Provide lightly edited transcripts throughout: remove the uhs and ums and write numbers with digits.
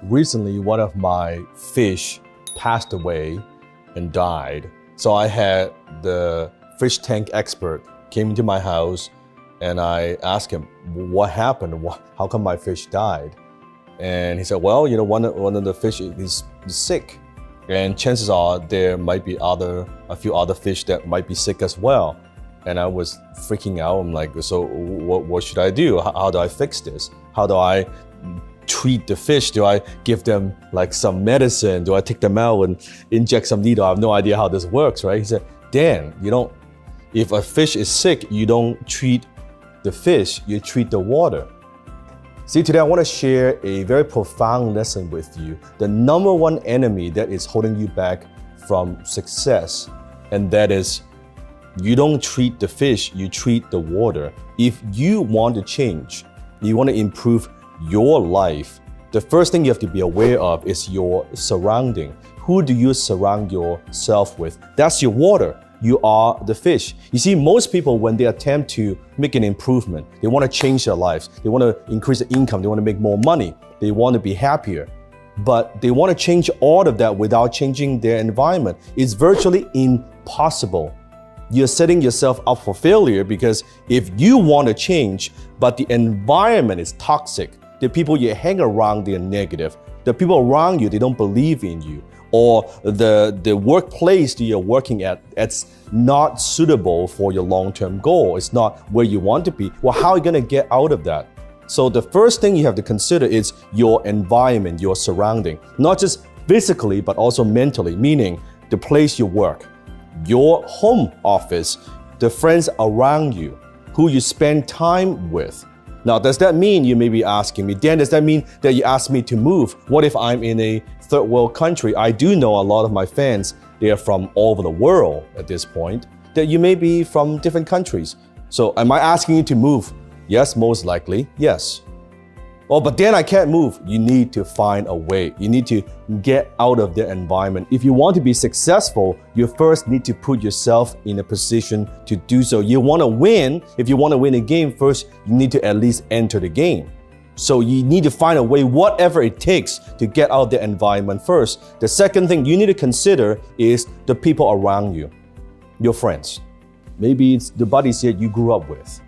Recently, one of my fish passed away and died. So I had the fish tank expert came into my house and I asked him, what happened? How come my fish died? And he said, well, one of the fish is sick. And chances are there might be a few other fish that might be sick as well. And I was freaking out. I'm like, so what should I do? How do I fix this? How do I treat the fish? Do I give them like some medicine? Do I take them out and inject some needle? I have no idea how this works, right? He said, Dan, if a fish is sick, you don't treat the fish, you treat the water. See, today I want to share a very profound lesson with you. The number one enemy that is holding you back from success, and that is you don't treat the fish, you treat the water. If you want to change, you want to improve your life, the first thing you have to be aware of is your surrounding. Who do you surround yourself with? That's your water. You are the fish. You see, most people, when they attempt to make an improvement, they want to change their lives. They want to increase their income. They want to make more money. They want to be happier. But they want to change all of that without changing their environment. It's virtually impossible. You're setting yourself up for failure because if you want to change, but the environment is toxic, the people you hang around, they're negative. The people around you, they don't believe in you. Or the workplace that you're working at, it's not suitable for your long-term goal. It's not where you want to be. Well, how are you going to get out of that? So the first thing you have to consider is your environment, your surrounding. Not just physically, but also mentally, meaning the place you work, your home office, the friends around you, who you spend time with. Now, does that mean, you may be asking me, Dan, does that mean that you asked me to move? What if I'm in a third world country? I do know a lot of my fans, they are from all over the world at this point, that you may be from different countries. So am I asking you to move? Yes, most likely, yes. Oh, but Dan, I can't move. You need to find a way. You need to get out of the environment. If you want to be successful, you first need to put yourself in a position to do so. You want to win. If you want to win a game, first, you need to at least enter the game. So you need to find a way, whatever it takes, to get out of the environment first. The second thing you need to consider is the people around you, your friends. Maybe it's the buddies that you grew up with.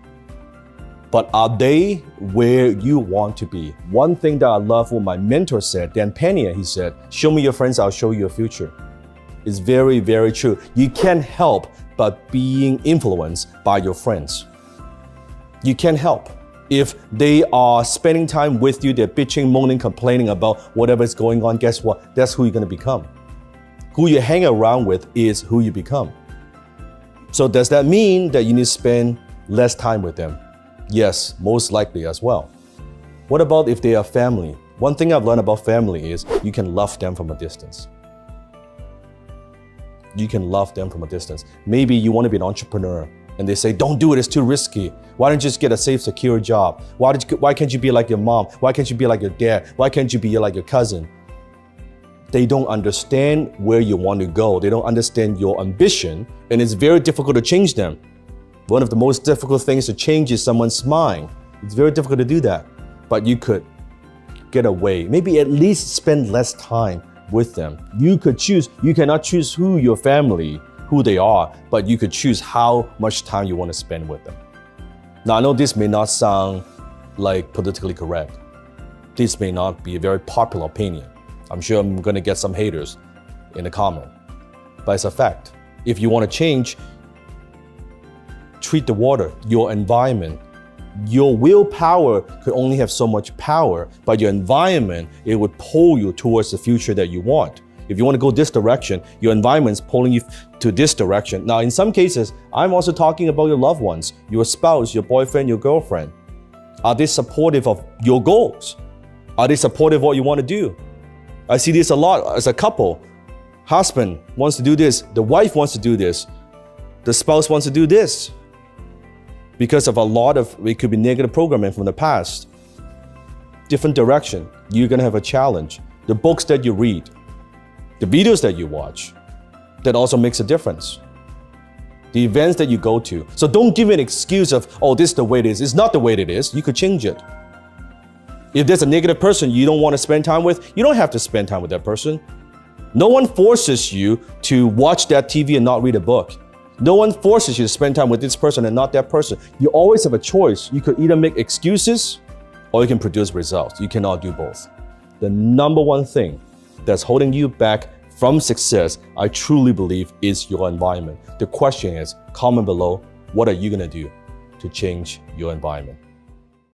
But are they where you want to be? One thing that I love what my mentor said, Dan Pena, he said, show me your friends, I'll show you your future. It's very, very true. You can't help but being influenced by your friends. You can't help. If they are spending time with you, they're bitching, moaning, complaining about whatever is going on, guess what? That's who you're going to become. Who you hang around with is who you become. So does that mean that you need to spend less time with them? Yes, most likely as well. What about if they are family? One thing I've learned about family is you can love them from a distance. You can love them from a distance. Maybe you want to be an entrepreneur and they say, don't do it, it's too risky. Why don't you just get a safe, secure job? Why can't you be like your mom? Why can't you be like your dad? Why can't you be like your cousin? They don't understand where you want to go. They don't understand your ambition, and it's very difficult to change them. One of the most difficult things to change is someone's mind. It's very difficult to do that, but you could get away. Maybe at least spend less time with them. You could choose. You cannot choose who your family, who they are, but you could choose how much time you want to spend with them. Now, I know this may not sound like politically correct. This may not be a very popular opinion. I'm sure I'm going to get some haters in the comment, but it's a fact. If you want to change, treat the water, your environment. Your willpower could only have so much power, but your environment, it would pull you towards the future that you want. If you want to go this direction, your environment's pulling you to this direction. Now, in some cases, I'm also talking about your loved ones, your spouse, your boyfriend, your girlfriend. Are they supportive of your goals? Are they supportive of what you want to do? I see this a lot as a couple. Husband wants to do this, the wife wants to do this, the spouse wants to do this. Because of a lot of, it could be negative programming from the past. Different direction, you're gonna have a challenge. The books that you read, the videos that you watch, that also makes a difference. The events that you go to. So don't give an excuse of, oh, this is the way it is. It's not the way it is. You could change it. If there's a negative person you don't want to spend time with, you don't have to spend time with that person. No one forces you to watch that TV and not read a book. No one forces you to spend time with this person and not that person. You always have a choice. You could either make excuses or you can produce results. You cannot do both. The number one thing that's holding you back from success, I truly believe, is your environment. The question is, comment below, what are you gonna do to change your environment?